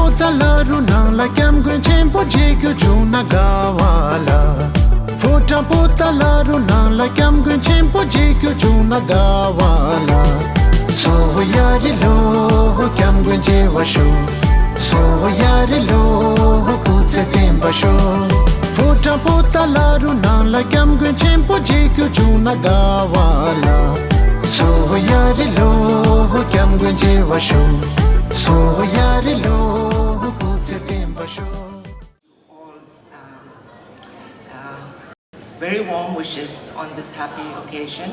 potalaru nangla kyam gun chempo jekyu juna gawala Fota potalaru nangla kyam gun chempo jekyu juna gawala So yari lo kyam gun jewasho So yari lo kutse tembasho Fota potalaru nangla kyam gun chempo jekyu juna gawala So yari lo kyam gun jewasho So yari lo kutse tembasho. All very warm wishes on this happy occasion,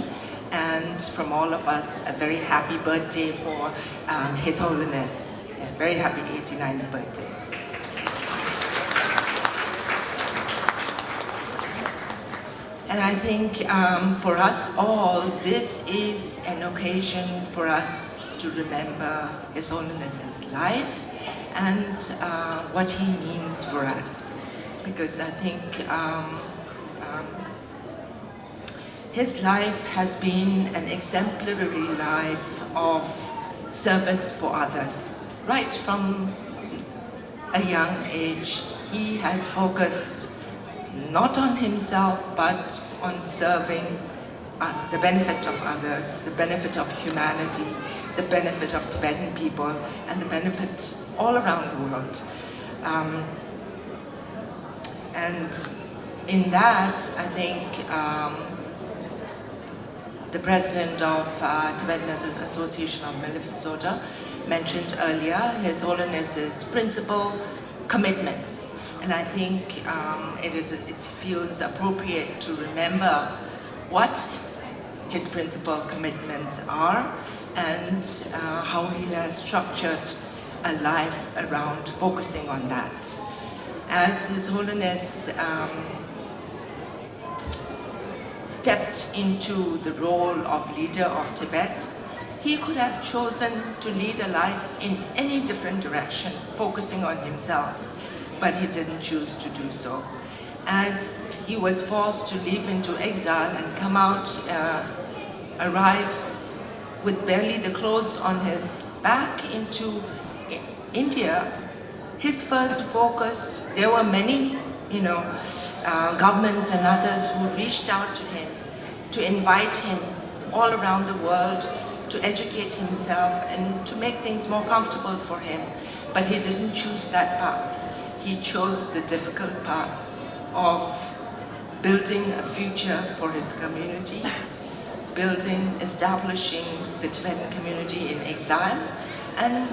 and from all of us a very happy birthday for His Holiness. A very happy 89th birthday. And I think for us all, this is an occasion for us to remember His Holiness's life and what he means for us. Because I think his life has been an exemplary life of service for others. Right from a young age, he has focused not on himself, but on serving the benefit of others, the benefit of humanity, the benefit of Tibetan people, and the benefit all around the world. And in that, I think the president of Tibetan Association of Minnesota mentioned earlier His Holiness's principal commitments. And I think it feels appropriate to remember what his principal commitments are and how he has structured a life around focusing on that. As His Holiness stepped into the role of leader of Tibet, he could have chosen to lead a life in any different direction, focusing on himself, but he didn't choose to do so. As he was forced to leave into exile and come out, arrive with barely the clothes on his back into India, his first focus, there were many, governments and others who reached out to him to invite him all around the world to educate himself and to make things more comfortable for him. But he didn't choose that path. He chose the difficult path of building a future for his community, establishing the Tibetan community in exile, and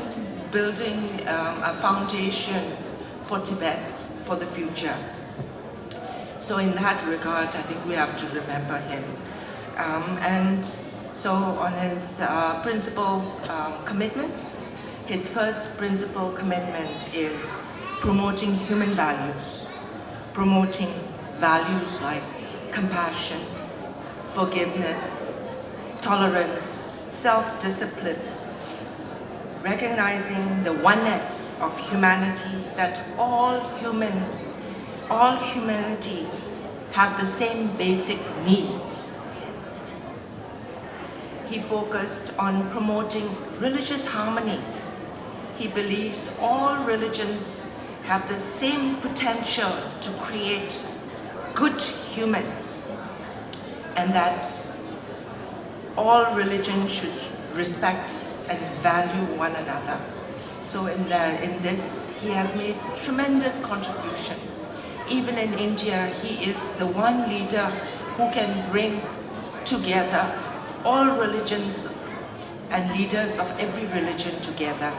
building a foundation for Tibet for the future. So in that regard, I think we have to remember him. And so on his principal commitments, his first principal commitment is promoting human values, promoting values like compassion, forgiveness, tolerance, self-discipline, recognizing the oneness of humanity, that all humanity have the same basic needs. He focused on promoting religious harmony. He believes all religions have the same potential to create good humans, and that all religions should respect and value one another. So in this, he has made tremendous contribution. Even in India, he is the one leader who can bring together all religions and leaders of every religion together.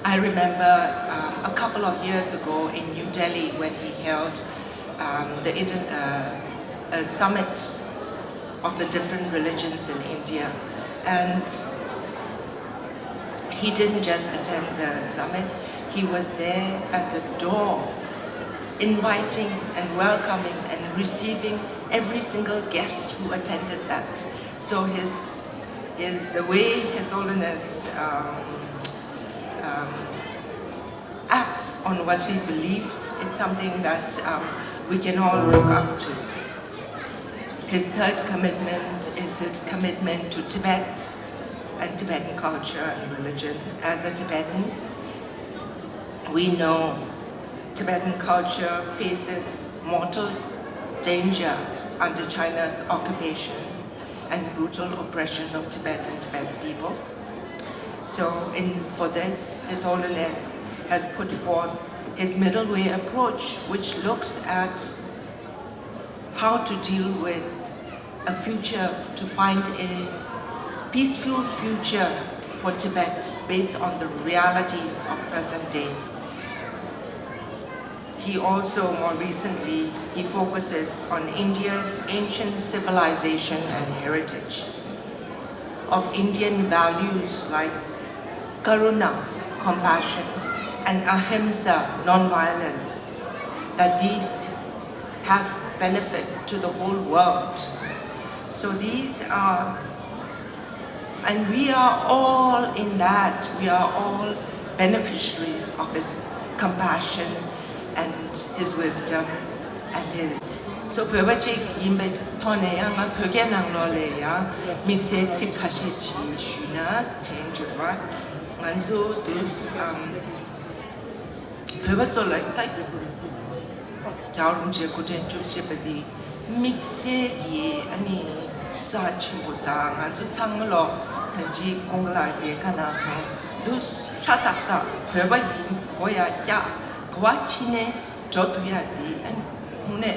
I remember a couple of years ago in New Delhi when he held a summit of the different religions in India, and he didn't just attend the summit, he was there at the door inviting and welcoming and receiving every single guest who attended that. So the way His Holiness acts on what he believes, it's something that we can all look up to. His third commitment is his commitment to Tibet and Tibetan culture and religion. As a Tibetan, we know Tibetan culture faces mortal danger under China's occupation and brutal oppression of Tibet's people. So for this, His Holiness has put forth his middle way approach, which looks at how to deal with a future, to find a peaceful future for Tibet based on the realities of present day. He also, more recently, he focuses on India's ancient civilization and heritage, of Indian values like karuna, compassion, and ahimsa, non-violence, that these have benefit to the whole world. So these are, and we are all in that, we are all beneficiaries of his compassion and his wisdom and his. So pöbachik yimbe toneya nga pöge nangloleya mikse tsikashechi shuna tenjurwa manzo dus pöbaso like tak yaurumje kuten chupshepadi mikse gi ani zachibuta nganzo changlo tanji kongla de kanaso dus shatakta pöba yins goya ya kwachine jotuya di and mune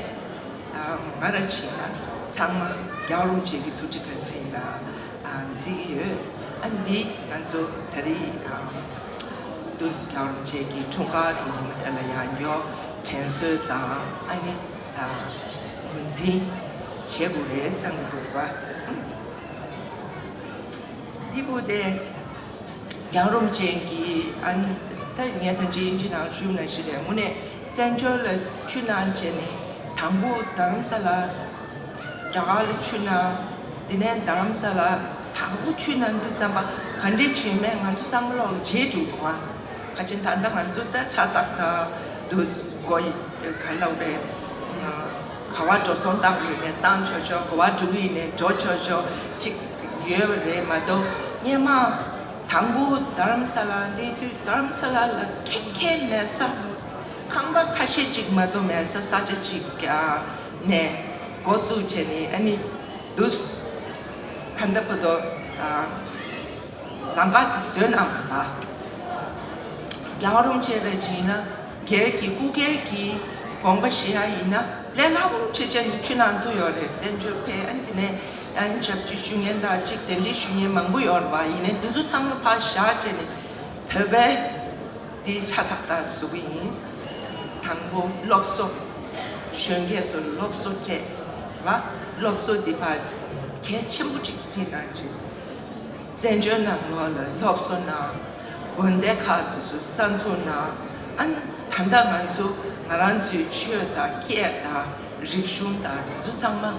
marachina changma yaurumje gi tujikantina ziye andi nganzo tari dus yaurumje gi tunga gi matalayanyo tenso da ani munzi chebure sangdurwa dibude yaurumje gi an ta nyata jinjina shuna shire mune zanjol chunan cheni 당고 다람살라 야갈 추나 디네 다람살라 당고 추난도 잠바 간데 취메 만주 상물로 제주도와 같이 단다 만주다 차닥다 도스 거의 갈라오래 가와조 손당리네 땅쳐져 고와 주위네 조쳐져 직 예외에 마도 예마 당고 다람살라 리도 다람살라 케케메사 강박 카시직마도 메서 사제직야 네 고주제니 아니 두스 판다포도 남가 쓰나마 야름체레지나 게기 구게기 공부시야이나 렌하고 체전 추난도요레 젠주페 안디네 안잡지 중엔다 직된디 중에 망부여봐 이네 두두 창로 파샤제니 베베 디 차탁다 수빈스 당고 롭소 쉔게서 롭소체 와 롭소 디파 개 침부직 시나지 젠저나 로라 롭소나 권데카도 산소나 안 단단한소 나란지 취어다 키에다 리슌다 주창마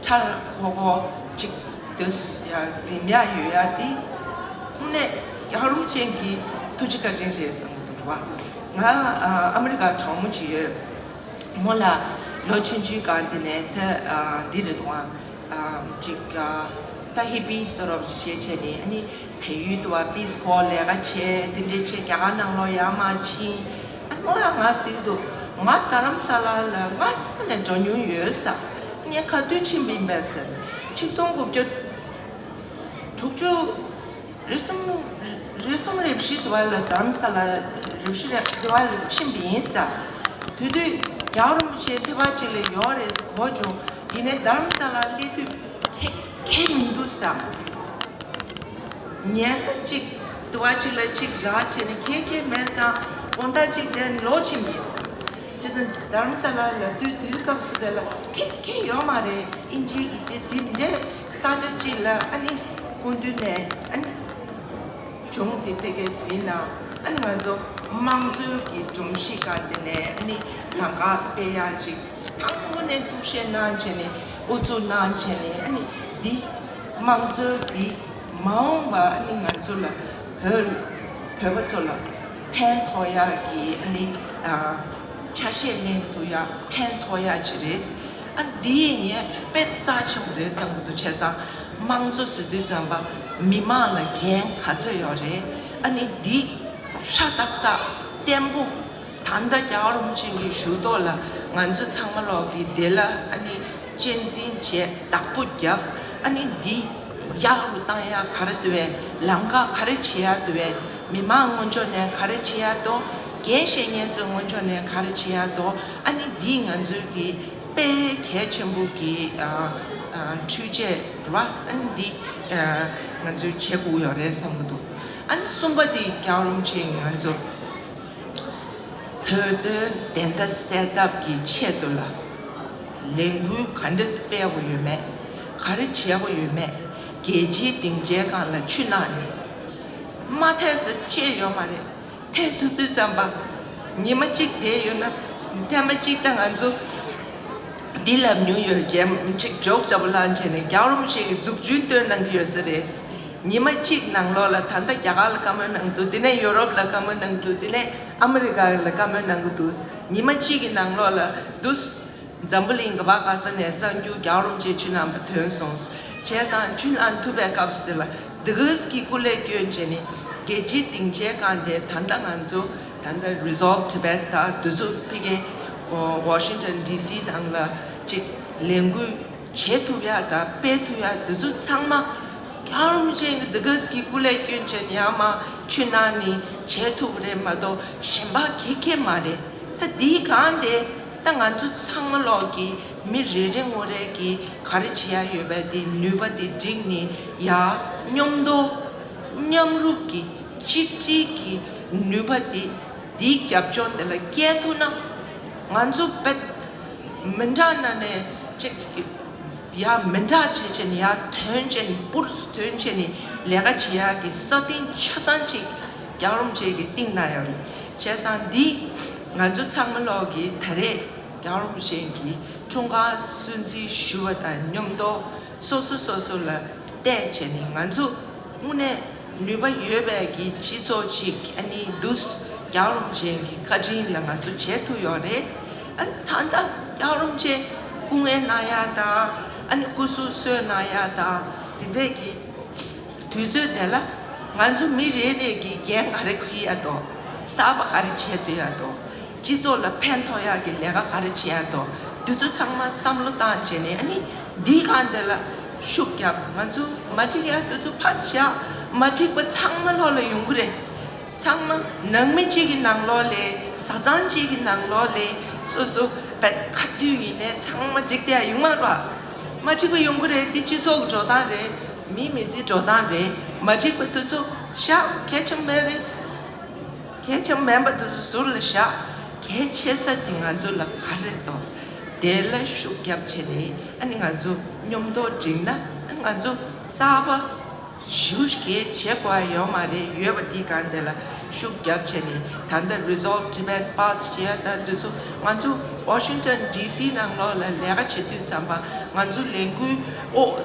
차 고고 직 드스야 진야유야디 문에 여름쟁기 투지까지 해서 아메리카 정무지에 몰라 로친지 간데네테 디르도아 지가 타히비 서럽 제체니 아니 배유도와 비스콜레가 체 디데체 야간나로 야마치 뭐야 마시도 마타람살라 마스네 전유여사 그냥 가두친 빈베스 직동급적 독주 레솜을 입시도할 담살라 립시를 도할 침비인사 두두 야름치 피바질레 요레스 고조 이네 담살라 리드 케민두사 녀석직 도와질레 직 라치네 케케 메자 온다직 된 로치미사 지금 담살라 두두갑스들라 케케 요마레 인지 이데 사자질라 아니 곤두네 아니 종디페게 지나 아니 먼저 망주기 좀 시간되네 아니 랑가 빼야지 당분에 두시에 나한테네 우주 나한테네 아니 이 망주기 마음과 아니 만술라 별버절라 팬토야기 아니 차시에 도야 팬토야지레스 안 디에 뱃사치 그래서 모두 제사 망주스도 잠바 미마라 갱 가져요래 아니 디 샤닥다 템부 단다 야름징이 슈돌라 nganzu changmalogi dela ani chenjin che dakputya ani di yaru taya kharatwe langka kharichia twe mimang monjo ne kharichia to genshenyen zongmonjo ne kharichia to ani di nganzu gi pe khechembu gi tuje ra ani di nganzu chegu yore samdu an somebody gyarum ching nganzu Hörde den das Setup 기체돌라 랭구 간데스 빼고 유매 가르치하고 유매 계지 등재간라 추나니 마테스 최요 말에 태투도 잠바 니마직 대요나 태마직 당한소 딜람 뉴욕 잼직 족 잡을란 전에 겨울음식 죽주던 기어스레스 니마직 낭로라 탄다 야갈 가면 낭도 디네 유럽 라 가면 낭도 디네 아메리카 라 가면 낭도 두스 니마직 낭로라 두스 잠블링 가 가서네 산주 겨울음식 주남 버튼송스 제산 준안 투베 값들라 드그스키 쿨레 교연제니 게지 띵제 간데 단당한조 단다 리졸브 티베타 두즈 피게 워싱턴 DC 낭라 직 랭구 제투야다 베투야 두즈 상마 겨울음식 드그스키 쿨레 교연제니 아마 추나니 제투브레마도 심바 기케 말에 다디 간데 당한주 상물로기 미르랭오레기 가르치야 유베디 뉴바디 딩니 야 뇽도 냠루기 치치기 뉴바디 디 캡존들라 게투나 만주 벳 menja나네 야 men자 체체니 야 튼젠 부르스 튼젠이 내가 지야기 서딘 차산치 겨울음식이 띵나요리 제산디 만주 상물로기 달에 겨울음식이 총과 순지 슈와다 뇽도 소소소소라 대체니 만주 문에 누바 유베기 지조직 아니 두스 겨울음식이 가진라 만주 제투요래 안 탄다 겨울음식 궁에 나야다 아니 구수스 나야다 이베기 뒤즈데라 만주 미래내기 갱가르키야도 사바 가르치야도 지솔라 펜토야기 내가 가르치야도 두주 창만 삼로단 제니 아니 니간들라 슈캬 만주 마티야 두주 파치야 마티고 창만 홀로 용그래 창만 능미지기 낭로레 사잔지기 낭로레 소소 배 카투이네 창만 직대야 용마라 마티고 용그래 디지속 조다레 미미지 조다레 마티고 두주 샤 개청메레 개청 멤버들 술샤 개체사 딩안줄라 가르도 델라 슈캡체니 아니 간주 뇽도 징나 간주 사바 슈스케 제과요 말에 유에버디 간델라 슈캡체니 단다 리졸브 티벳 파스치아다 두주 간주 워싱턴 DC 낭로라 레가 치트 잠바 간주 랭구 오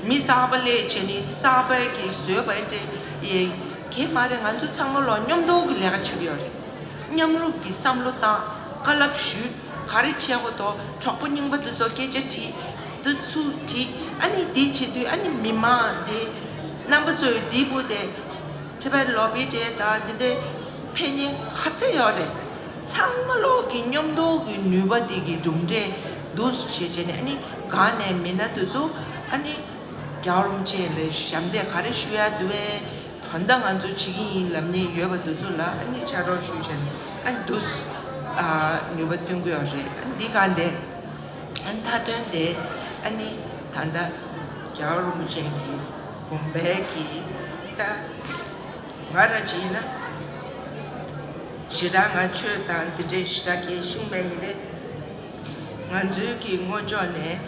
미사발레 체니 사바기 스여바이테 이 개말에 간주 창물로 뇽도 레가 치리요리 냠루기 삼로타 칼랍슈 가르치하고도 척분잉버들서 게제티 드수티 아니 디치도 아니 미마데 남부조 디부데 제발 로비데다 근데 페닝 하세요래 창물로 기념도 뉴바디기 dumde 두스체제네 아니 가네 미나도조 아니 겨울음제를 샴데 가르슈야 돼 판당한 조 지기 람니 유여버도 줄라 아니 자로 슈젠 안 두스 뉴버튼 거여제 니간데 안 타던데 아니 단다 겨울음제기 공배기 다 말아지나 시장한 최단 드제 시작이 신매일에 안주기 ngo전에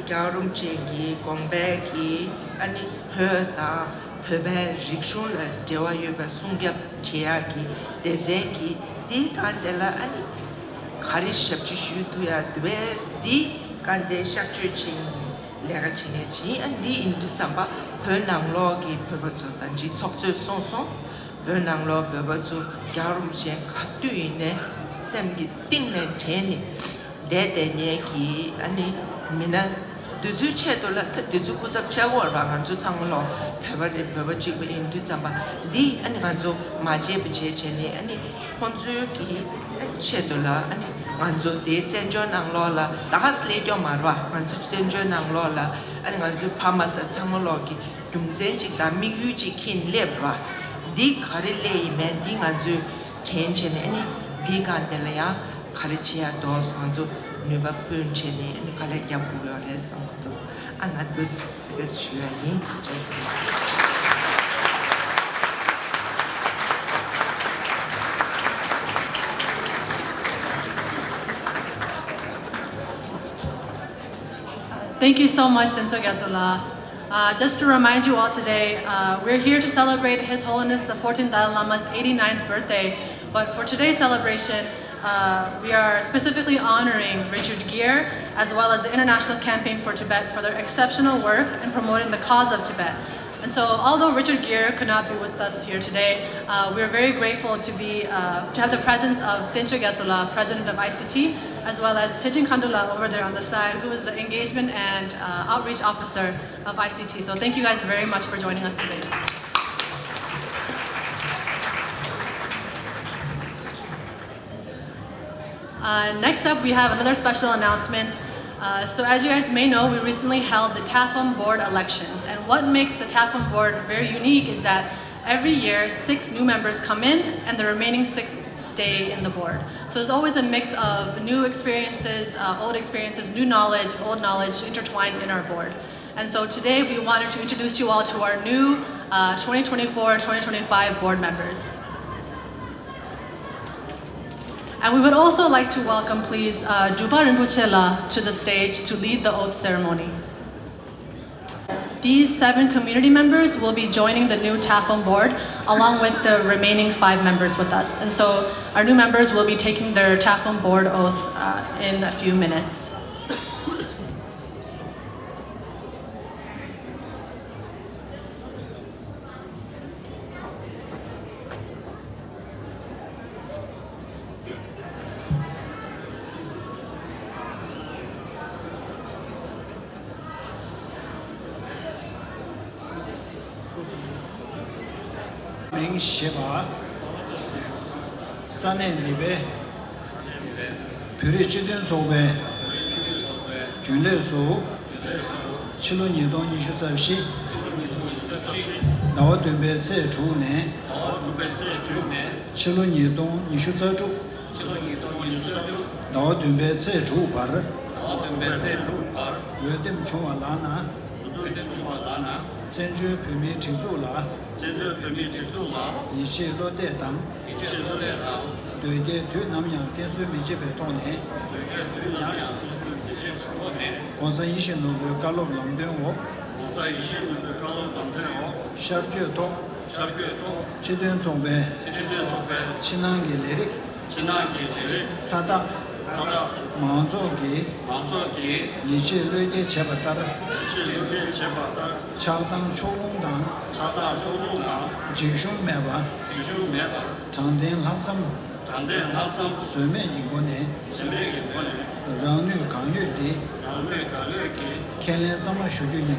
겨울음제기 공배기 아니 허다 Pebe rikshula dewa yuba sungyap cheyaki dezeki di kandela ani kari shapchi shutuya dwes di kande shakchu ching lega chine chi an di indu tsamba pönang lo ki pebatsu tanji tsokzu son son pönang lo pebatsu gyarum shen katu ine semgi tingne teni dede nye ki ani mina 두주 체도라 두주 구잡 체워라 간주 상로 대바리 베버지 인도 잠바 디 아니 간주 마제 비체체니 아니 콘주기 체도라 아니 간주 데젠조 낭로라 다하슬레죠 마라 간주 센조 낭로라 아니 간주 파마다 창로기 둠젠지 다미유지 킨 렙라 디 카릴레이 맨디 간주 체인체니 아니 디 간델야 카리치아 도스 간주 누가 뿐체니 아니 칼레 야부여레서 또 안아두스 그래서 주야니 Thank you so much, Densho Gyatso. Just to remind you all today, we're here to celebrate His Holiness the 14th Dalai Lama's 89th birthday. But for today's celebration, we are specifically honoring Richard Gere as well as the International Campaign for Tibet for their exceptional work in promoting the cause of Tibet. And so, although Richard Gere could not be with us here today, we are very grateful to have the presence of Densho Gyatso, President of ICT, as well as Tejin Khandula over there on the side, who is the Engagement and Outreach Officer of ICT. So thank you guys very much for joining us today. Next up, we have another special announcement. So as you guys may know, we recently held the TAFM board elections. And what makes the TAFM board very unique is that every year, 6 new members come in and the remaining 6 stay in the board. So there's always a mix of new experiences, new knowledge, old knowledge intertwined in our board. And so today we wanted to introduce you all to our new 2024-2025 board members. And we would also like to welcome, please, Drupa Rinpoche to the stage to lead the oath ceremony. These 7 community members will be joining the new TAFM board along with the remaining 5 members with us. And so our new members will be taking their TAFM board oath in a few minutes. Ming Shiba Sanen Libe Purichidin Sobe Jule So Chilo Nidon Nishu Zavshi Dawa Dumbe Tse Chu Ne Chilo Nidon Nishu Zavchu Dawa Dumbe Tse Chu Bar Wedim Chua Lana Senju Pumi Tizu La Yichi Lode Tang Duige Du Namyang Tensu Mijibe Tone Konsa Yishin Lu Galob Lamden Wo Shargyo Tok Chidun Zongbe Chinangi Lirik Tata Manzogi Yichi Lode Chebatar Chagdang Cholongdang Jishun Meba Tangden Langsam Sume Yingone Rangnu Gangyu Di Kelen Zama Shugyu Yin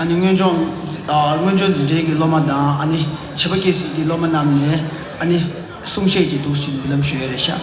아니 은전 저기 로마다 아니 제바케시 로마 남네 아니 송셰지 도시 빌람 쉐레샤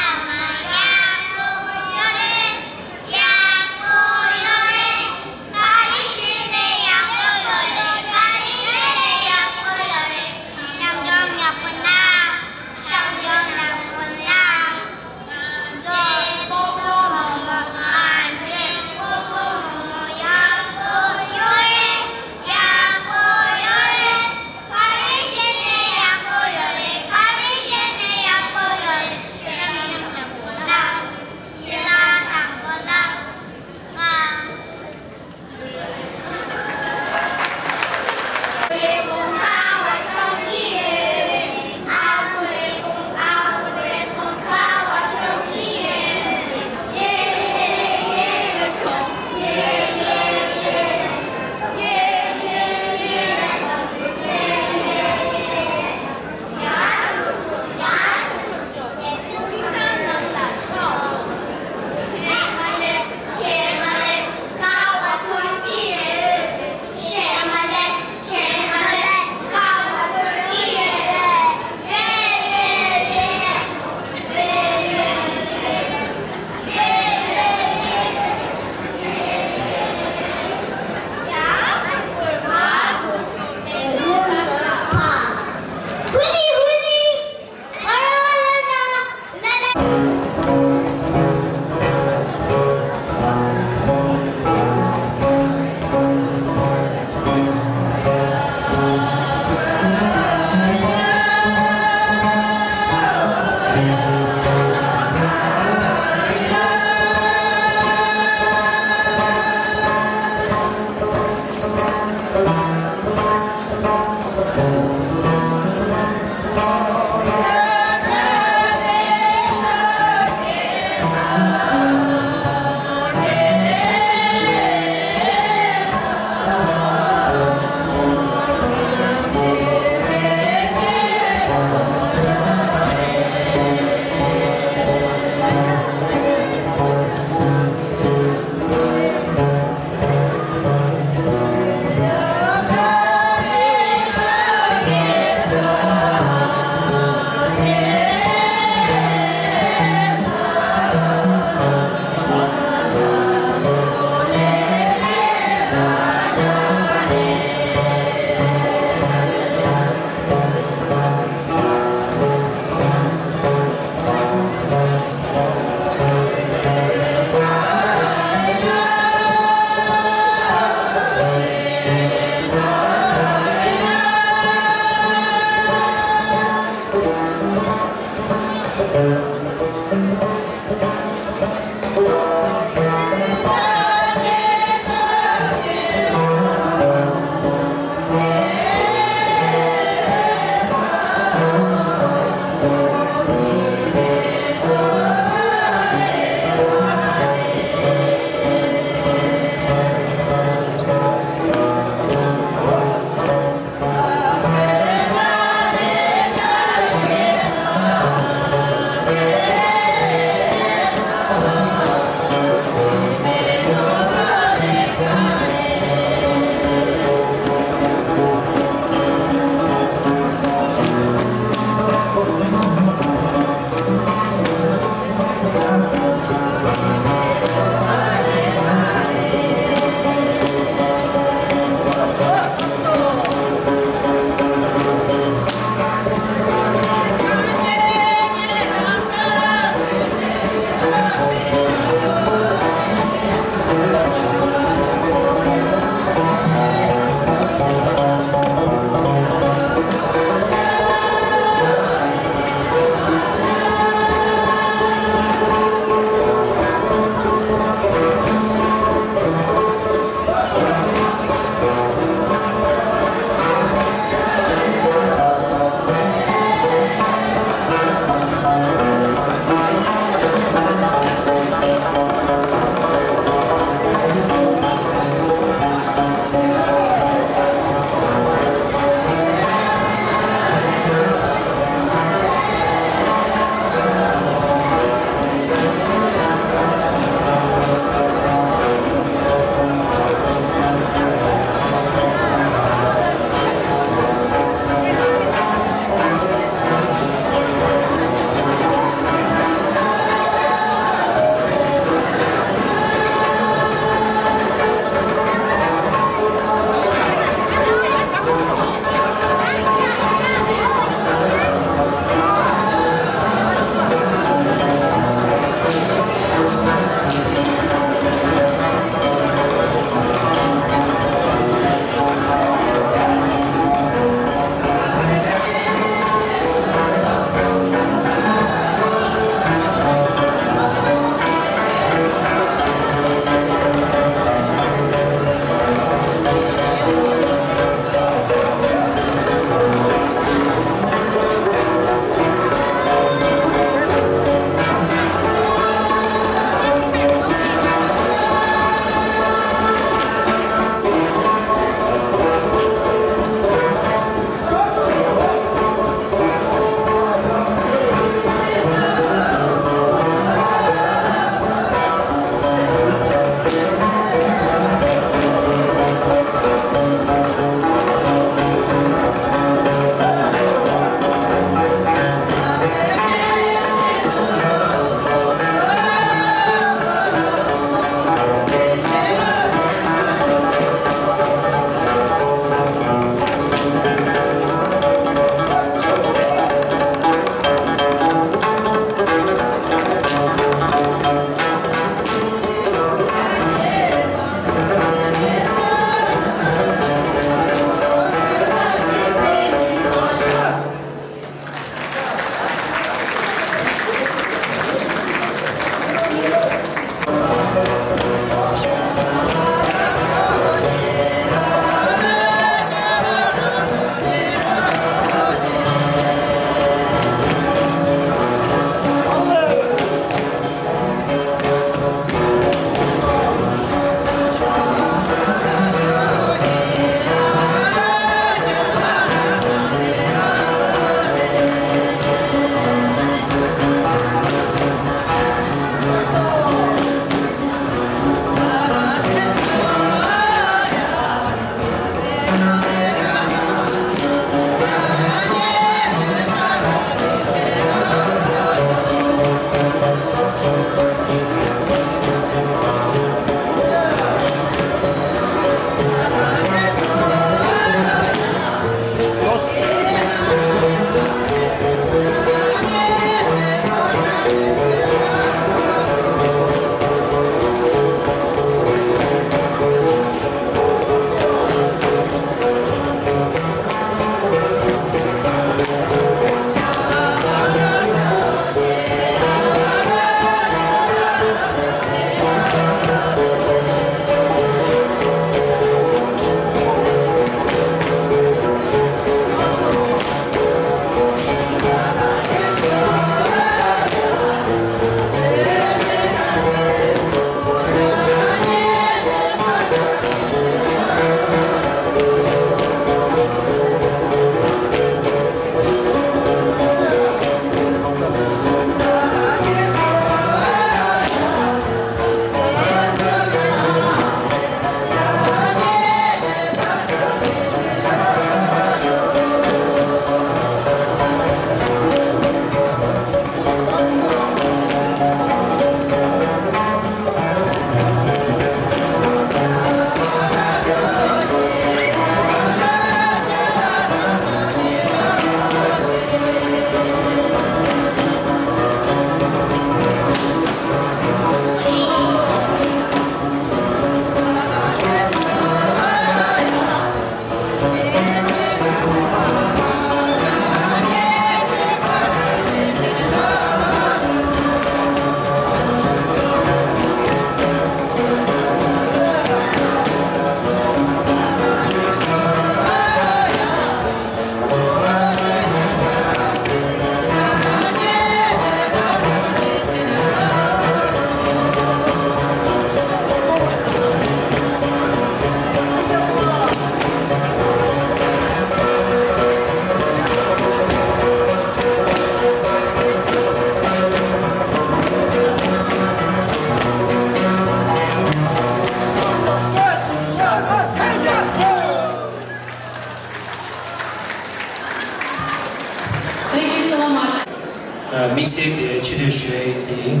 明显的去的学的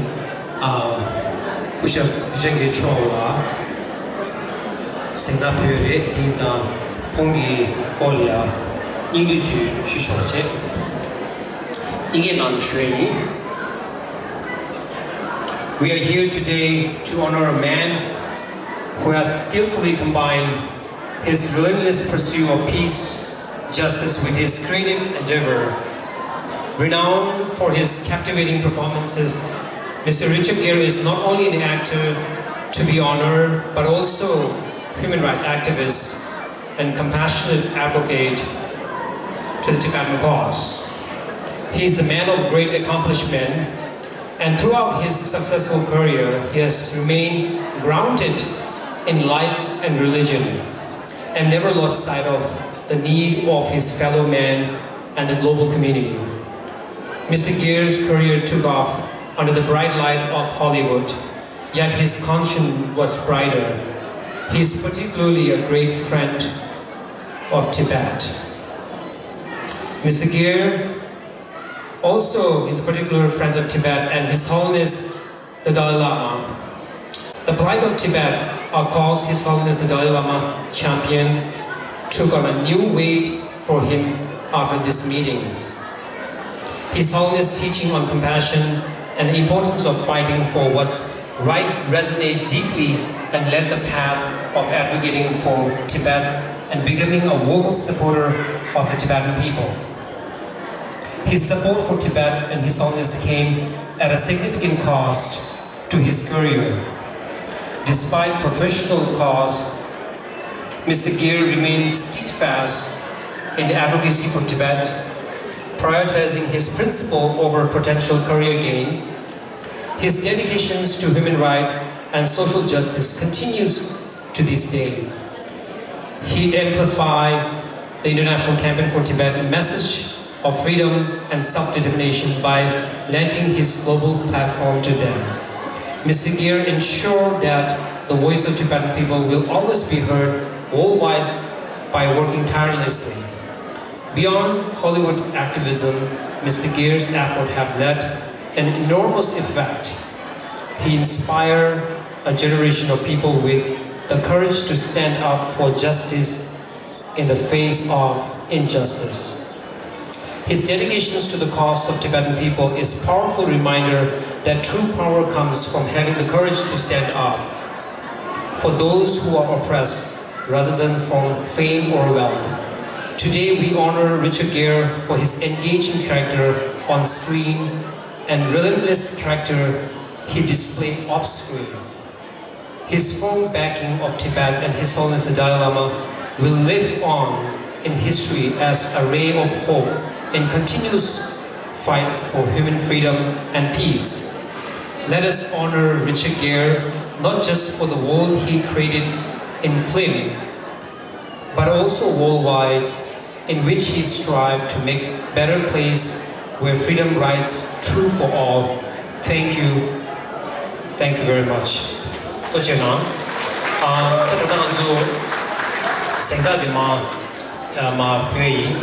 不是个错误생각 표현에 대장 공기 올려 인도주 주소제 이게 난 쉐이. We are here today to honor a man who has skillfully combined his relentless pursuit of peace, justice with his creative endeavor. Renowned for his captivating performances, Mr. Richard Gere is not only an actor to be honored, but also human rights activist and compassionate advocate to the Tibetan cause. He is the man of great accomplishment, and throughout his successful career, he has remained grounded in life and religion, and never lost sight of the need of his fellow man and the global community. Mr. Gere's career took off under the bright light of Hollywood, yet his conscience was brighter. He is particularly a great friend of Tibet. Mr. Gere also is a particular friend of Tibet and His Holiness the Dalai Lama. The plight of Tibet, our cause His Holiness the Dalai Lama champion, took on a new weight for him after this meeting. His Holiness teaching on compassion and the importance of fighting for what's right resonate deeply and led the path of advocating for Tibet and becoming a vocal supporter of the Tibetan people. His support for Tibet and His Holiness came at a significant cost to his career. Despite professional costs, Mr. Gere remained steadfast in the advocacy for Tibet, prioritizing his principle over potential career gains. His dedications to human rights and social justice continues to this day. He amplified the International Campaign for Tibet message of freedom and self-determination by lending his global platform to them. Mr. Gere ensured that the voice of Tibetan people will always be heard worldwide by working tirelessly. Beyond Hollywood activism, Mr. Gere's efforts have led an enormous effect. He inspired a generation of people with the courage to stand up for justice in the face of injustice. His dedications to the cause of Tibetan people is a powerful reminder that true power comes from having the courage to stand up for those who are oppressed rather than from fame or wealth. Today we honor Richard Gere for his engaging character on screen and relentless character he displayed off screen. His firm backing of Tibet and His Holiness the Dalai Lama will live on in history as a ray of hope in continuous fight for human freedom and peace. Let us honor Richard Gere not just for the world he created in film, but also worldwide, in which he strived to make a better place where freedom rights true for all. Thank you. Thank you very much. 多谢您。这个当初现在的嘛，愿意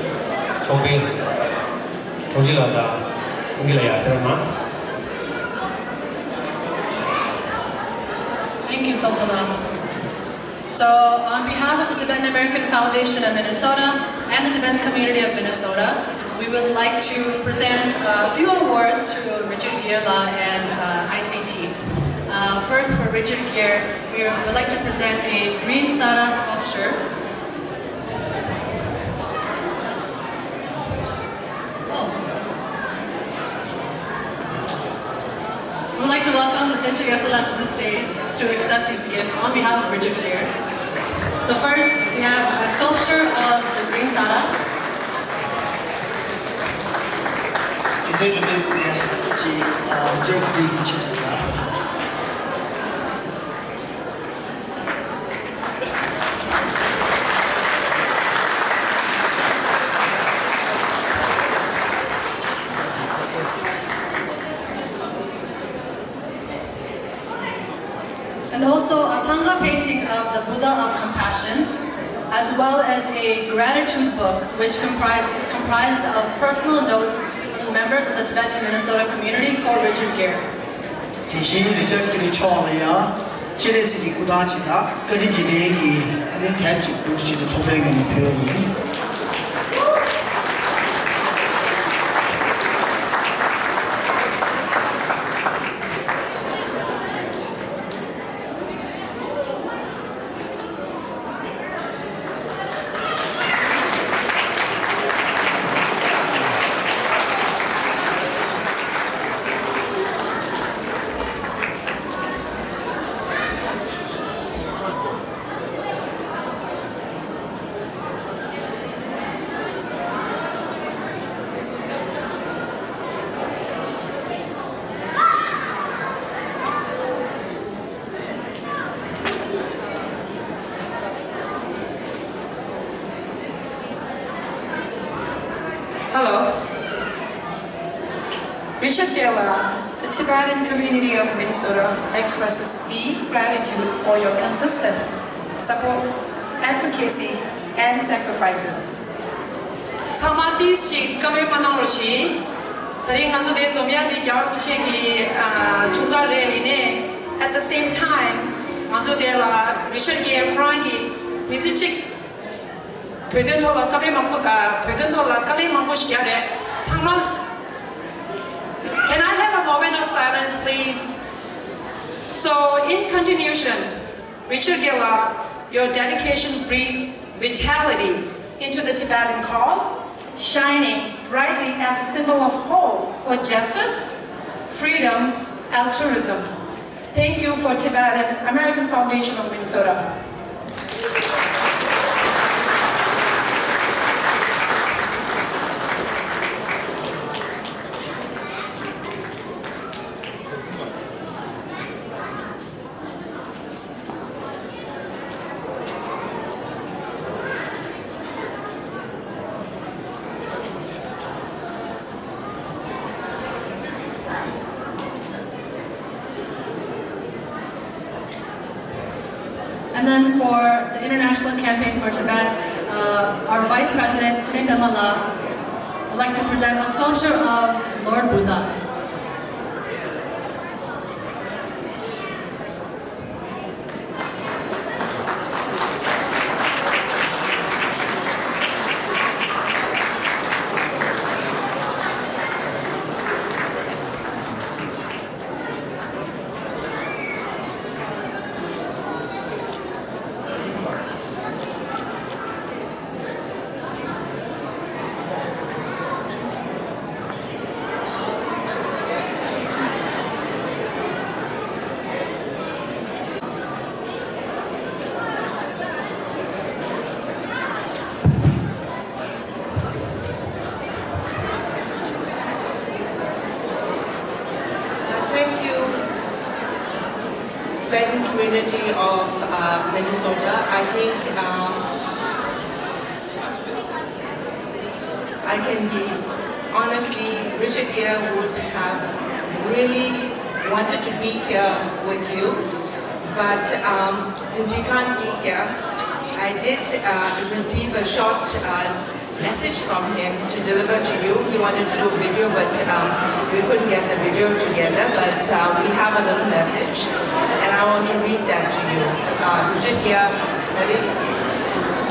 从被从这个的公给了呀，对吗？ Thank you, Sosala. So, on behalf of the Tibetan American Foundation of Minnesota and the Tibetan community of Minnesota, we would like to present a few awards to Richard Gere and ICT. First, for Richard Gere, we would like to present a green Tara sculpture. We would like to welcome Dengchen Gyatso to the stage to accept these gifts on behalf of Richard Gere. So first, we have a sculpture of the Green Tara. 今天准备自己这个可以起来的。 And also a Thanga painting of the Buddha of Compassion, as well as a gratitude book, which is comprised of personal notes from members of the Tibetan Minnesota community for Richard Gere. 대신 리처드끼리 처음이야 지레스기 구다치다 그리지 대기 하는 대직 도시의 조백의 표현이 Hello. Richard Gere, the Tibetan community of Minnesota expresses deep gratitude for your consistent support, advocacy, and sacrifices. Samadhishi kami panauchi, tadi nganzo de zomya di gyar uchegi chungare ine. At the same time, nganzo de la Richard Gere krangi music. Peduntola kami peduntola kali mampushkare sangma. Can I have a moment of silence, please? So, in continuation, Richard Gere, your dedication breathes vitality into the Tibetan cause, shining brightly as a symbol of hope for justice, freedom, altruism. Thank you for Tibetan American Foundation of Minnesota. And then for the International Campaign for Tibet, our Vice President, Tene Bemala, would like to present a sculpture of Lord Buddha. Thank you, Tibetan community of Minnesota. I think I can be honestly, Richard Gere would have really wanted to be here with you, but since he can't be here, I did receive a short message from him to deliver to you. He wanted to do a video, but we couldn't get the video together, but we have a little message, and I want to read that to you. Richard Gere,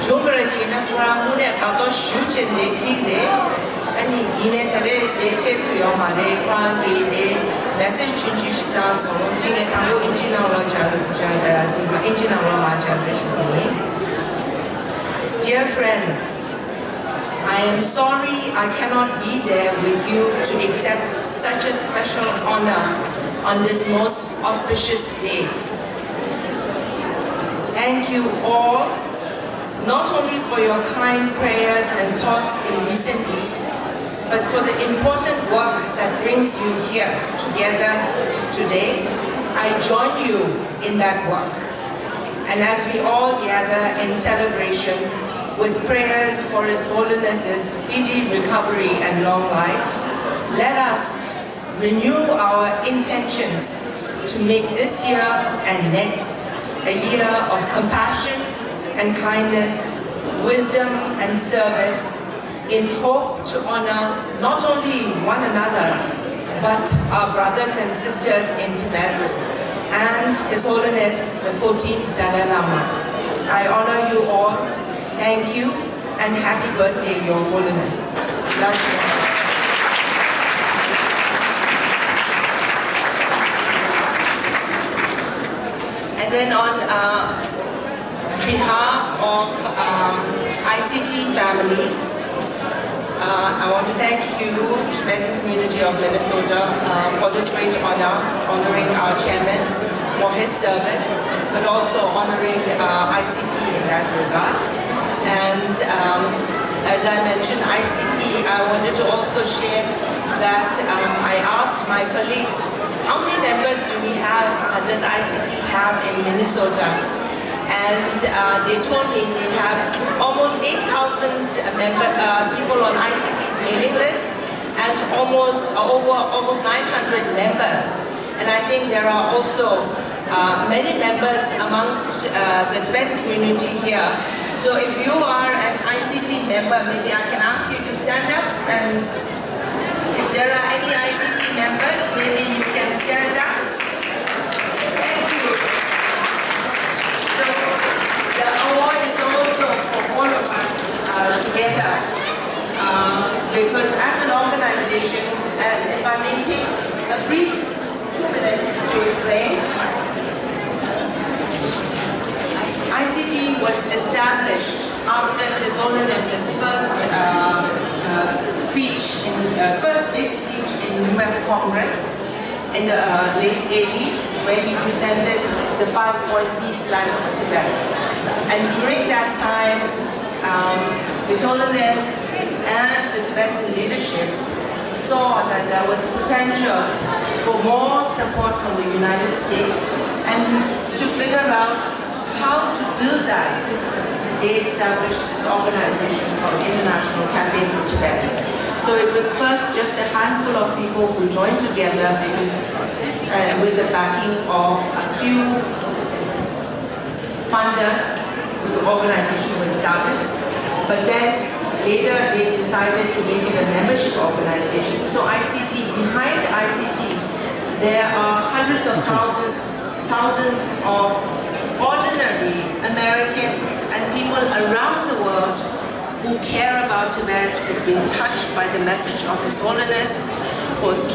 Jumbarachina Kuramune Kazo Shuchen de Pile, and Ine Tare de Ketuyomare, Krangi de message Chinchita, so Dinetamu Injinala Maja. Dear friends, I am sorry I cannot be there with you to accept such a special honor on this most auspicious day. Thank you all, not only for your kind prayers and thoughts in recent weeks, but for the important work that brings you here together today. I join you in that work. And as we all gather in celebration, with prayers for His Holiness's speedy recovery and long life, let us renew our intentions to make this year and next a year of compassion and kindness, wisdom and service, in hope to honor not only one another, but our brothers and sisters in Tibet and His Holiness the 14th Dalai Lama. I honor you all. Thank you and happy birthday, Your Holiness. That's And then on behalf of ICT family, I want to thank you, Tibetan community of Minnesota, for this great honor, honoring our chairman for his service, but also honoring ICT in that regard. And as I mentioned, ICT, I wanted to also share that I asked my colleagues, how many members do we have, does ICT have in Minnesota? And they told me they have almost 8,000 people on ICT's mailing list and almost 900 members. And I think there are also many members amongst the Tibetan community here. So if you are an ICT member, maybe I can ask you to stand up, and if there are any ICT members, maybe you can stand up. Thank you. So the award is also for all of us together, because as an organization, and if I may take a brief 2 minutes to explain, ICT was established after His Holiness's first big speech in US Congress in the late 80s, where he presented the 5-point peace plan for Tibet. And during that time, His Holiness and the Tibetan leadership saw that there was potential for more support from the United States, and to figure out how to build that, they established this organization called International Campaign for Tibet. So it was first just a handful of people who joined together because with the backing of a few funders, the organization was started. But then later they decided to make it a membership organization. So behind ICT, there are hundreds of thousands of ordinary Americans and people around the world who care about Tibet, who've been touched by the message of His Holiness, who've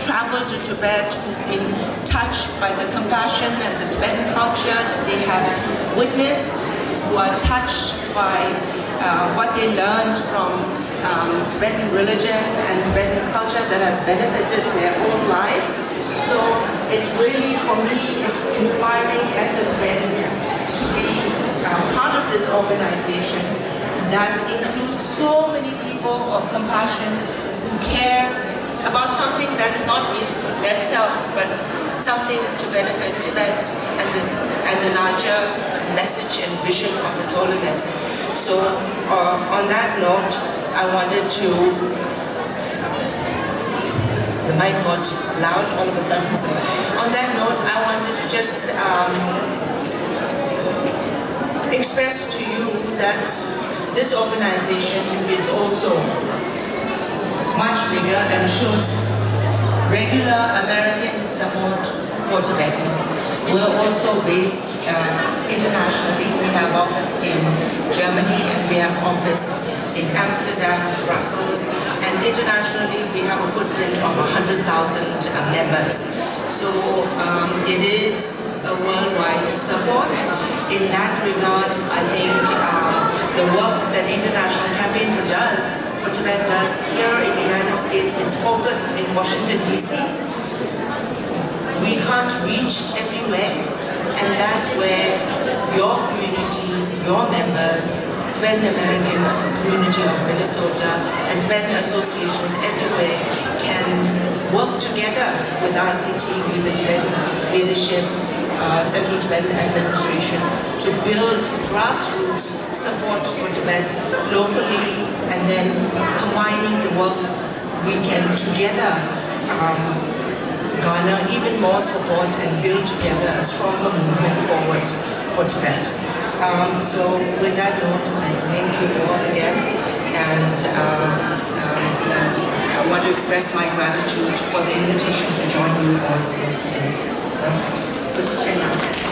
traveled to Tibet, who've been touched by the compassion and the Tibetan culture that they have witnessed, who are touched by what they learned from Tibetan religion and Tibetan culture that have benefited their own lives. So it's really, for me, it's inspiring as a Tibetan to be part of this organization that includes so many people of compassion who care about something that is not themselves, but something to benefit Tibet and the larger message and vision of His Holiness. So on that note, I wanted to, the mic got loud all of a sudden. So on that note, I wanted to just express to you that this organization is also much bigger and shows regular American support for Tibetans. We're also based internationally. We have office in Germany and we have office in Amsterdam, Brussels, and internationally we have a footprint of 100,000 members. So it is a worldwide support. In that regard, I think the work that International Campaign for Tibet does here in the United States is focused in Washington, D.C. We can't reach everywhere, and that's where your community, your members, Tibetan American community of Minnesota, and Tibetan associations everywhere can work together with ICT, with the Tibetan leadership, Central Tibetan Administration, to build grassroots support for Tibet locally, and then combining the work we can together garner even more support and build together a stronger movement forward for Tibet. So with that note, I thank you all again. and I want to express my gratitude for the invitation to join you all here today. Good to see you.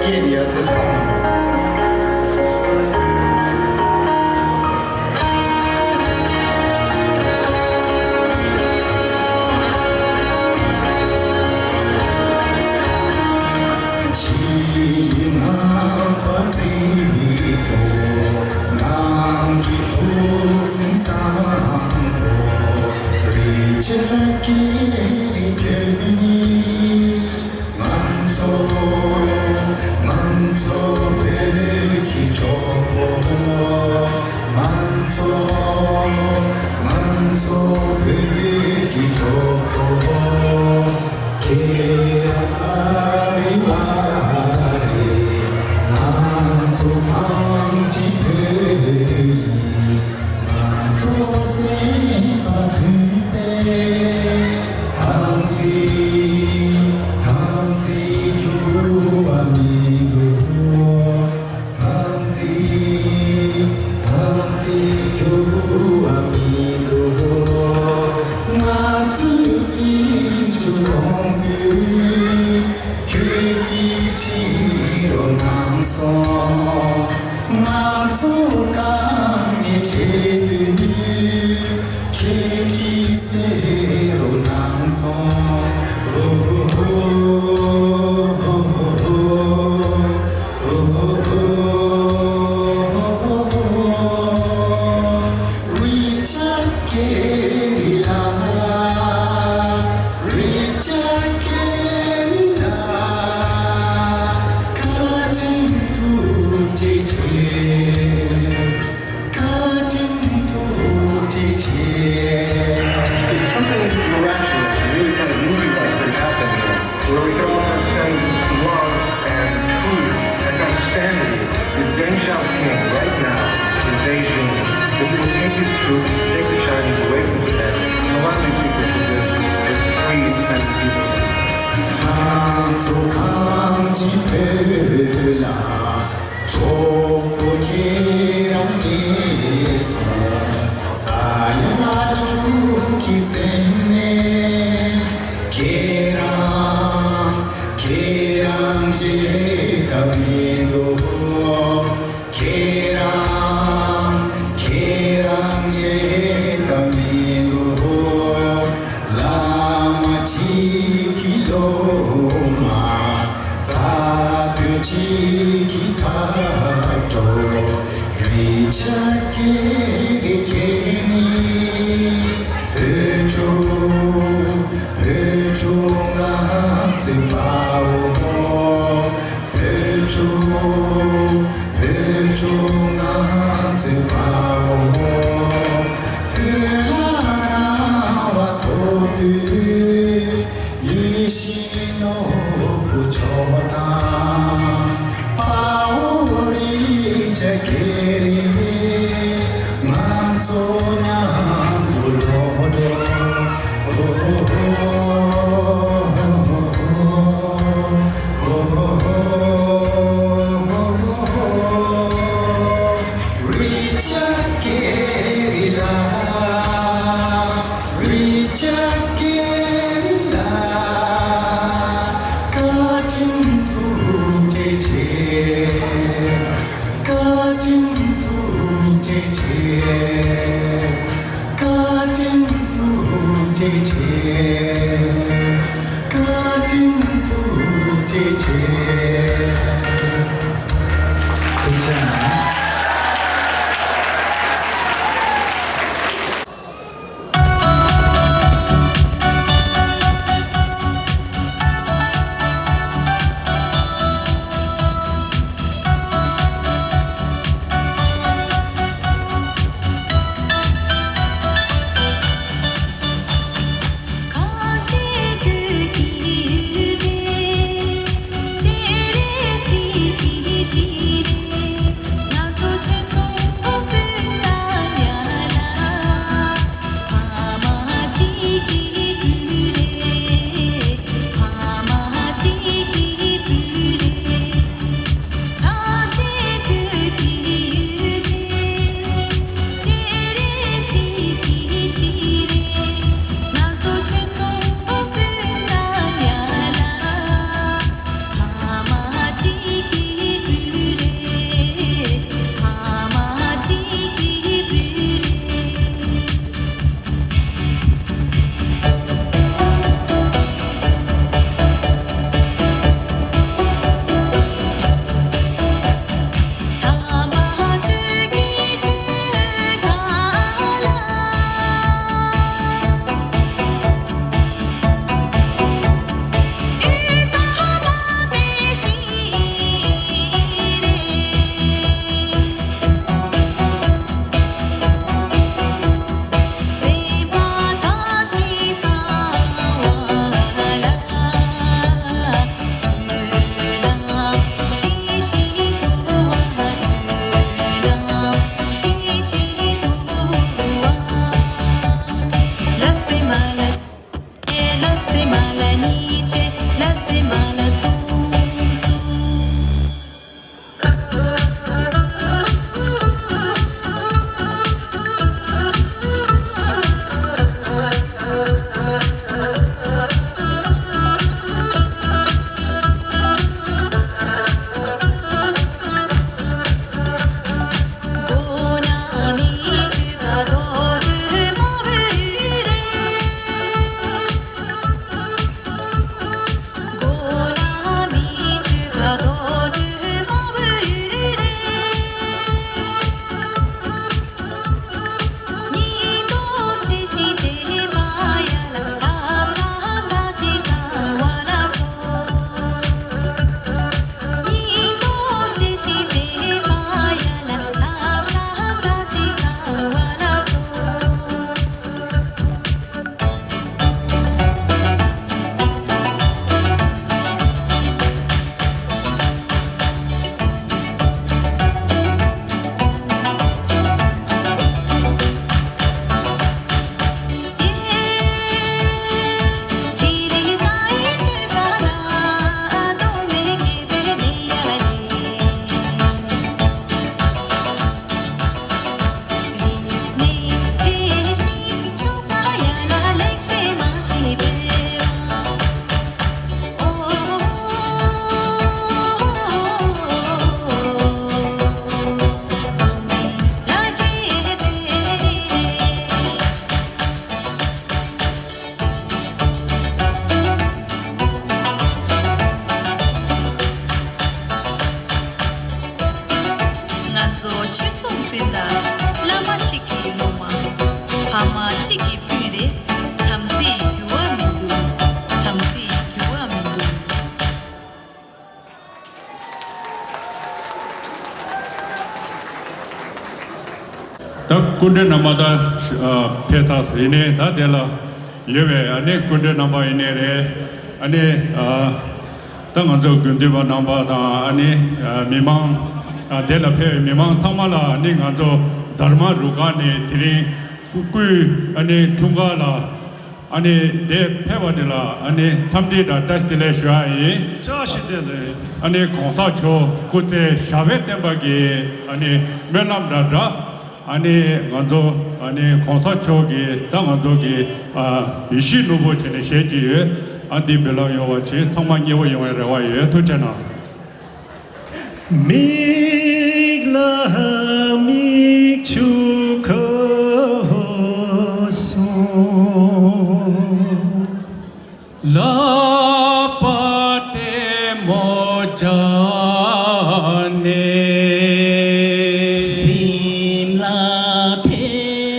giddy at this moment. Cheeky 딱 군대 남아다 페사스 이네 다 될라 예외 안에 군대 남아 이네래 안에 당한저 군대바 남바다 안에 미망 될라페 미망 상말라 아니 간저 다르마 루가네 드리 꾸꾸 안에 퉁가라 아니 내 페바들라 아니 참디다 다스텔레 슈아이 자시델레 아니 공사초 고테 샤베 템바게 아니 메남다다 아니 먼저 아니 공사초기 당한저기 이시노보 전에 셰지 안디벨라요와치 성만예워 영화라와예 도잖아 미글라 미추코소 라파테 모자네 심라 페바케수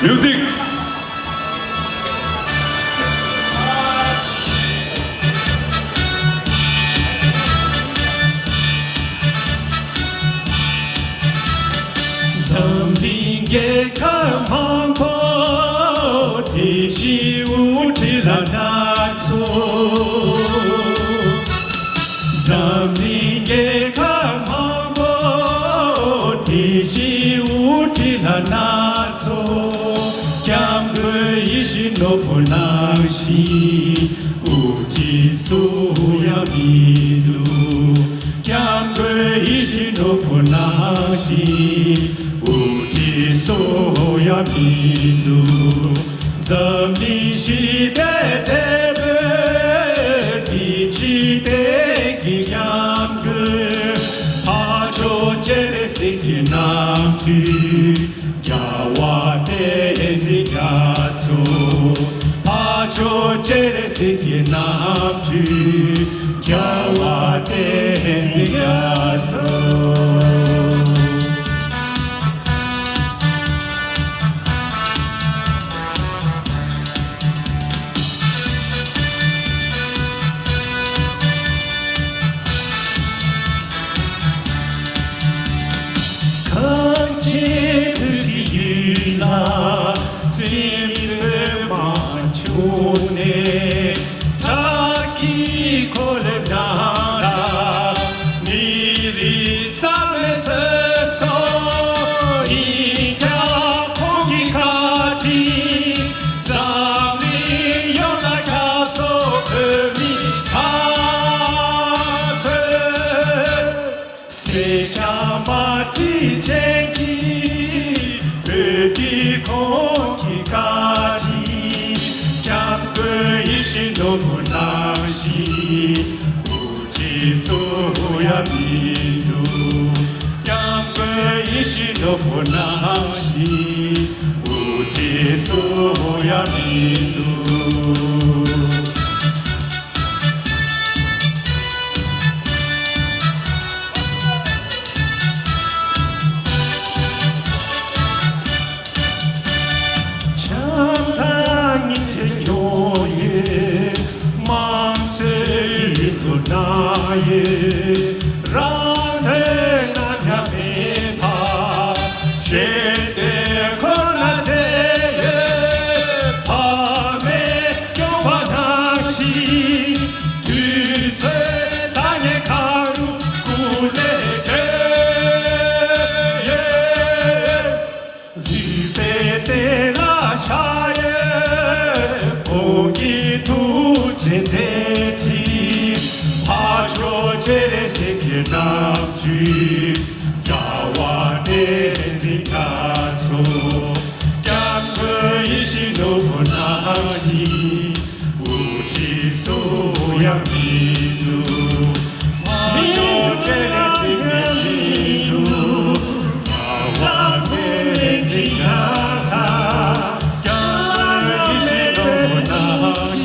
뮤직 점빙게 감황포 디시우틸라나소 점빙게 감황포 디시우틸라나소 노포나시 우지수야 미루 캬브이시 노포나시 우지수야 미루 점리시대대베 디치대기 캬브 파초제레시키남쥐 야와데지가초 조제레시기 남지 겨와데디가서 강제들이 일나 네 자기 골라라 미리 잠에서 이겨 거기까지 잠이 연락해서 금이 가세 새까마지 쟁기 베디 거기까지 노무나시 우지소야 미루 양배이시 노무나시 우지소야 미루 나의 라네 나냐메파 제대 걸라제에 밤에 겨와나시 뒤세상의 가루 구내게 리베데라샤에 보기 두제대지 제레세게 남쥐 야와데리가소 깜브이시 노보나시 우지소야 미루 마요게레세게 미루 야와데리가사 깜브이시 노보나시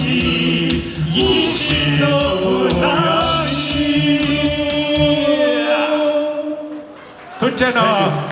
이시노 Chena.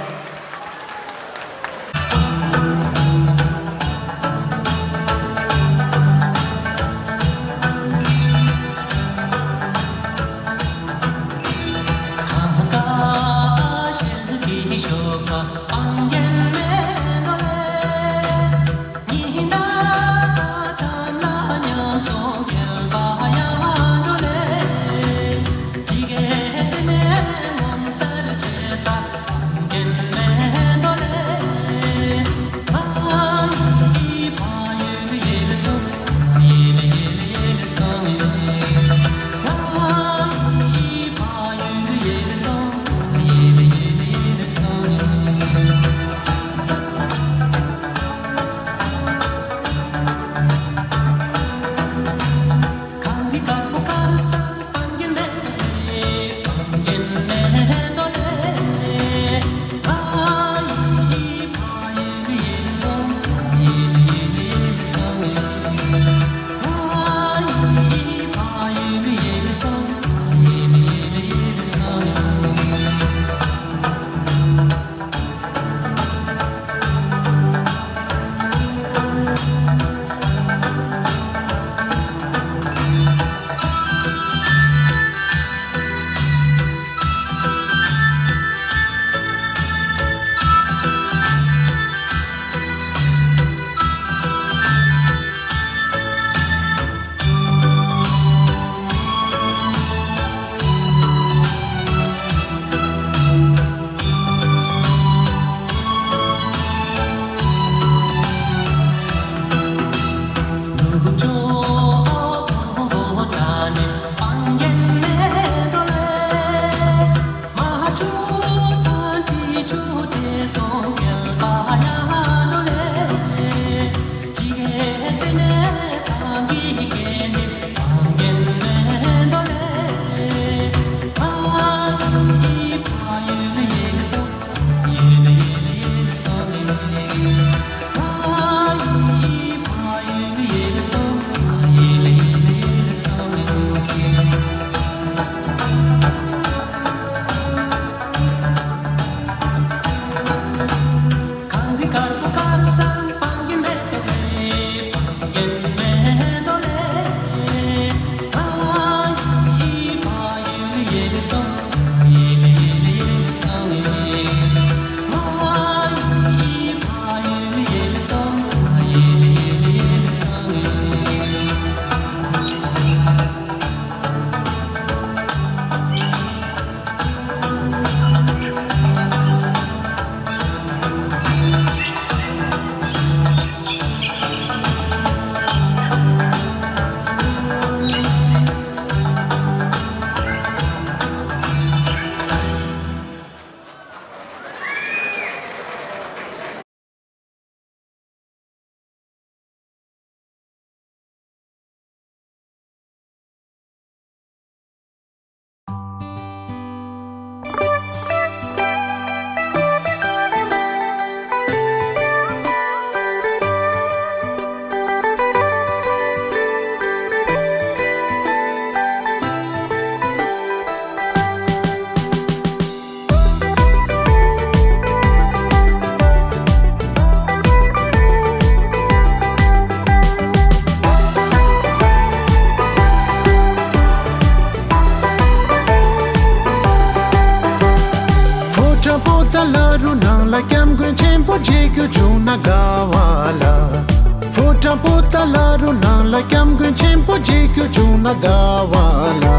Fota pota la runa la kam gun chimpo jiku juna gawala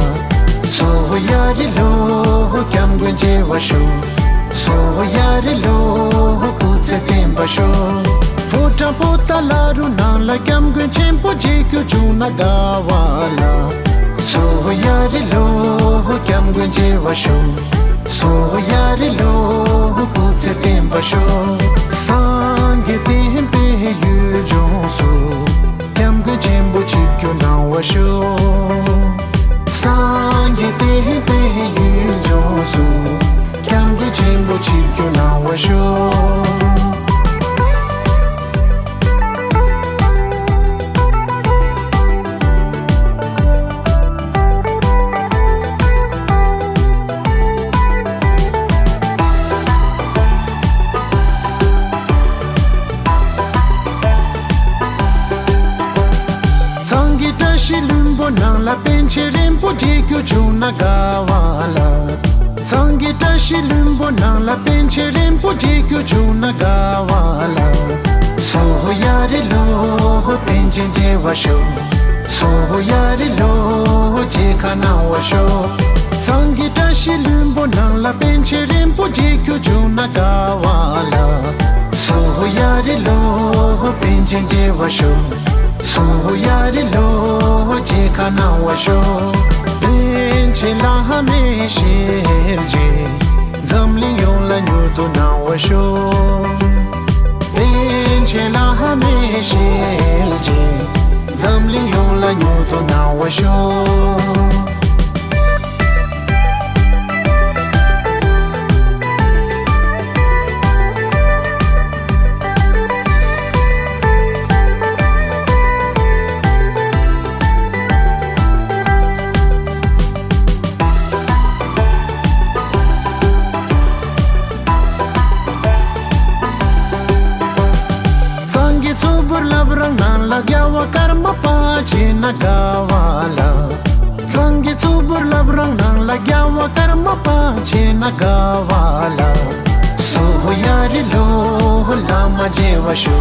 So yari lo kam gun je washo So yari lo kutse tempa sho Fota pota la runa la kam gun chimpo jiku juna gawala So yari lo kam gun je washo So yari lo kutse tempa sho Sange tempe yu jonso Kam gun chimpo jiku na washo Sange tempe yu jonso Kam gun chimpo jiku na washo shilumbo nang la penche rimpo jikyu chuna gawala Sangita shilumbo nang la penche rimpo jikyu chuna gawala Soho yari lo penche je washo Soho yari lo jika na washo Sangita shilumbo nang la penche rimpo jikyu chuna gawala Soho yari lo penche je washo Soho yari lo jika na washo Penche la hame shirje Zamli yon la nyudu na washo Penche la hame shirje Zamli yon la nyudu na washo Karma pache na gawala Zangi tubur labrang nang lagyawa karma pache na gawala Soho yari lo lama je washo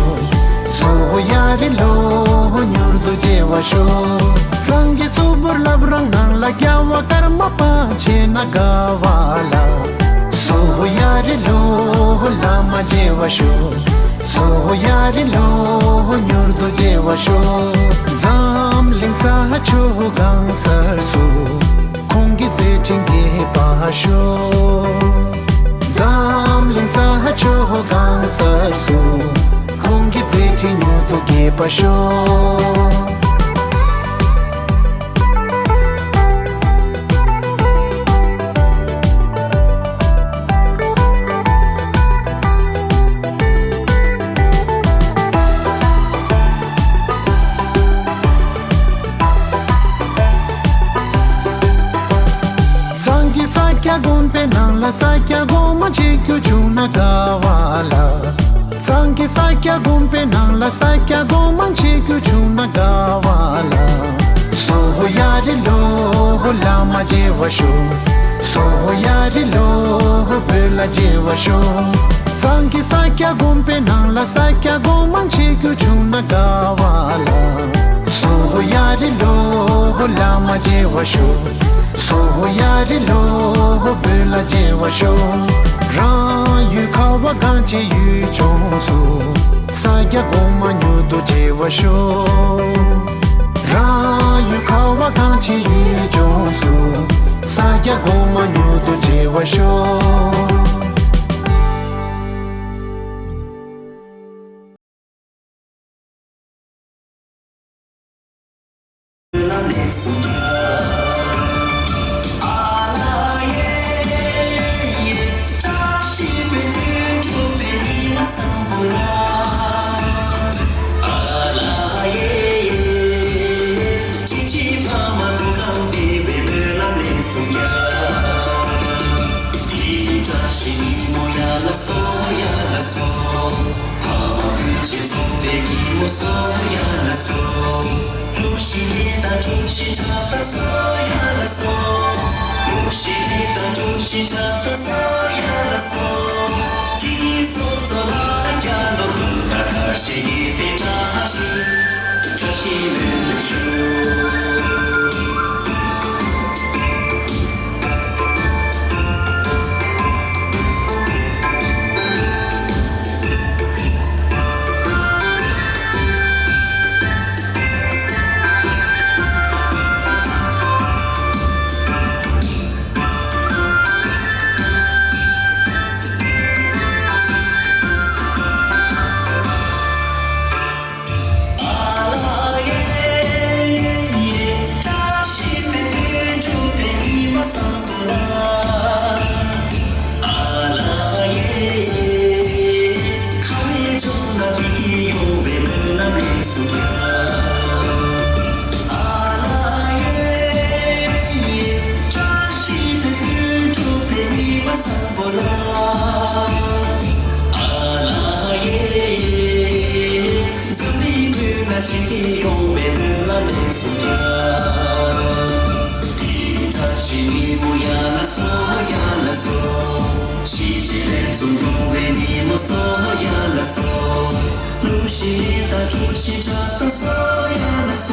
Soho yari lo nyurdu je washo Zangi tubur labrang nang lagyawa karma pache na gawala Soho yari lo lama je washo Soho yari lo nyurdu je washo Zam lingsa hacho gang sarsu Kongi zetinge pasho Zam lingsa hacho gang sarsu Kongi zetinge tuge pasho Sakya goma jikyu chuna gawala Sangi sakya gumpe nang la sakya goma jikyu chuna gawala Soho yari lo lama je washo Soho yari lo bela je washo Sangi sakya gumpe nang la sakya goma jikyu chuna gawala Soho yari lo lama je washo Soho yari lo bela je washo Ran yu kawa ganche yu chonsu Sagya goma nyudu je washo Ran yu kawa ganche yu chonsu Sagya goma nyudu je washo 的颂扬。地他心里不呀啦嗦呀啦嗦，西吉连总永为你莫嗦呀啦嗦，路西列达主西扎达嗦呀啦嗦，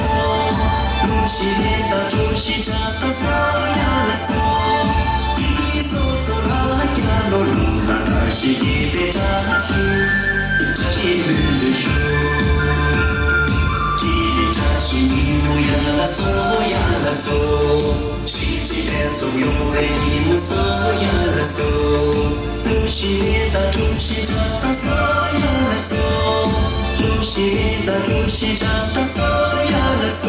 路西列达主西扎达嗦呀啦嗦，滴滴嗦嗦啦呀罗鲁啦达西滴贝扎西，扎西鲁的手。西尼木呀啦嗦呀啦嗦，西吉连总永为你木嗦呀啦嗦，路西列达主西扎达嗦呀啦嗦，路西列达主西扎达嗦呀啦嗦，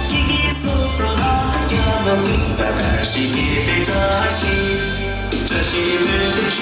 滴滴嗦嗦啦呀啦鲁达达西滴贝扎西，扎西鲁的手。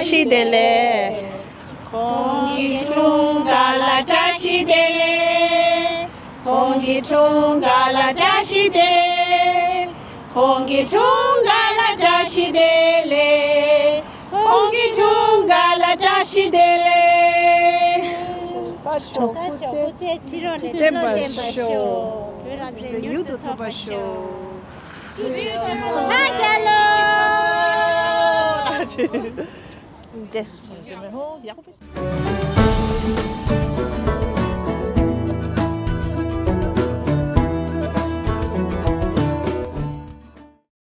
다시 될래 공기총갈라 다시 될래 공기총갈라 다시 돼 공기총갈라 다시 될래 공기총갈라 다시 될래 사초 템바쇼 유도 타바쇼 하jallo 이제